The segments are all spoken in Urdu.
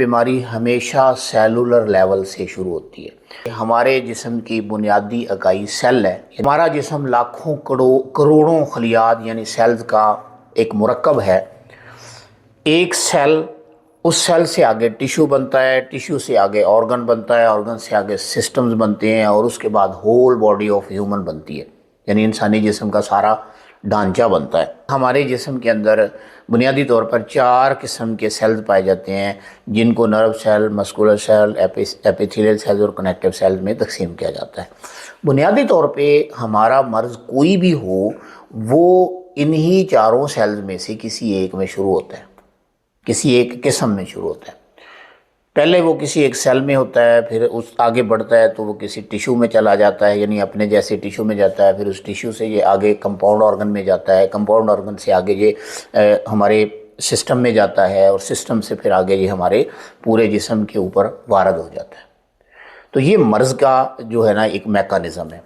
بیماری ہمیشہ سیلولر لیول سے شروع ہوتی ہے۔ ہمارے جسم کی بنیادی اکائی سیل ہے۔ ہمارا جسم لاکھوں کروڑوں خلیات یعنی سیلز کا ایک مرکب ہے۔ ایک سیل، اس سیل سے آگے ٹیشو بنتا ہے، ٹیشو سے آگے آرگن بنتا ہے، آرگن سے آگے سسٹمز بنتے ہیں، اور اس کے بعد ہول باڈی آف ہیومن بنتی ہے، یعنی انسانی جسم کا سارا ڈھانچہ بنتا ہے۔ ہمارے جسم کے اندر بنیادی طور پر 4 قسم کے سیلز پائے جاتے ہیں، جن کو nerve cell, muscular cell, epithelial cells اور کنیکٹیو سیلز میں تقسیم کیا جاتا ہے۔ بنیادی طور پہ ہمارا مرض کوئی بھی ہو، وہ انہی 4 سیلز میں سے کسی ایک میں شروع ہوتا ہے، کسی ایک قسم میں شروع ہوتا ہے۔ پہلے وہ کسی ایک سیل میں ہوتا ہے، پھر اس آگے بڑھتا ہے تو وہ کسی ٹیشو میں چلا جاتا ہے، یعنی اپنے جیسے ٹیشو میں جاتا ہے، پھر اس ٹیشو سے یہ آگے کمپاؤنڈ آرگن میں جاتا ہے، کمپاؤنڈ آرگن سے آگے یہ ہمارے سسٹم میں جاتا ہے، اور سسٹم سے پھر آگے یہ ہمارے پورے جسم کے اوپر وارد ہو جاتا ہے۔ تو یہ مرض کا جو ہے نا ایک میکانزم ہے۔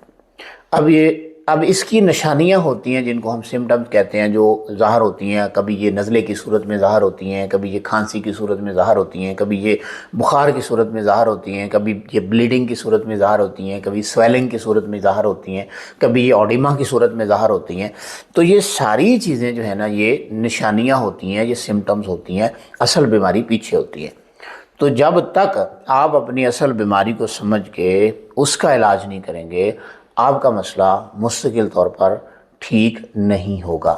اب اس کی نشانیاں ہوتی ہیں جن کو ہم سمٹمز کہتے ہیں، جو ظاہر ہوتی ہیں۔ کبھی یہ نزلے کی صورت میں ظاہر ہوتی ہیں، کبھی یہ کھانسی کی صورت میں ظاہر ہوتی ہیں، کبھی یہ بخار کی صورت میں ظاہر ہوتی ہیں، کبھی یہ بلیڈنگ کی صورت میں ظاہر ہوتی ہیں، کبھی سویلنگ کی صورت میں ظاہر ہوتی ہیں، کبھی یہ اوڈیما کی صورت میں ظاہر ہوتی ہیں۔ تو یہ ساری چیزیں جو ہے نا یہ نشانیاں ہوتی ہیں، یہ سمٹمز ہوتی ہیں، اصل بیماری پیچھے ہوتی ہے۔ تو جب تک آپ اپنی اصل بیماری کو سمجھ کے اس کا علاج نہیں کریں گے، آپ کا مسئلہ مستقل طور پر ٹھیک نہیں ہوگا۔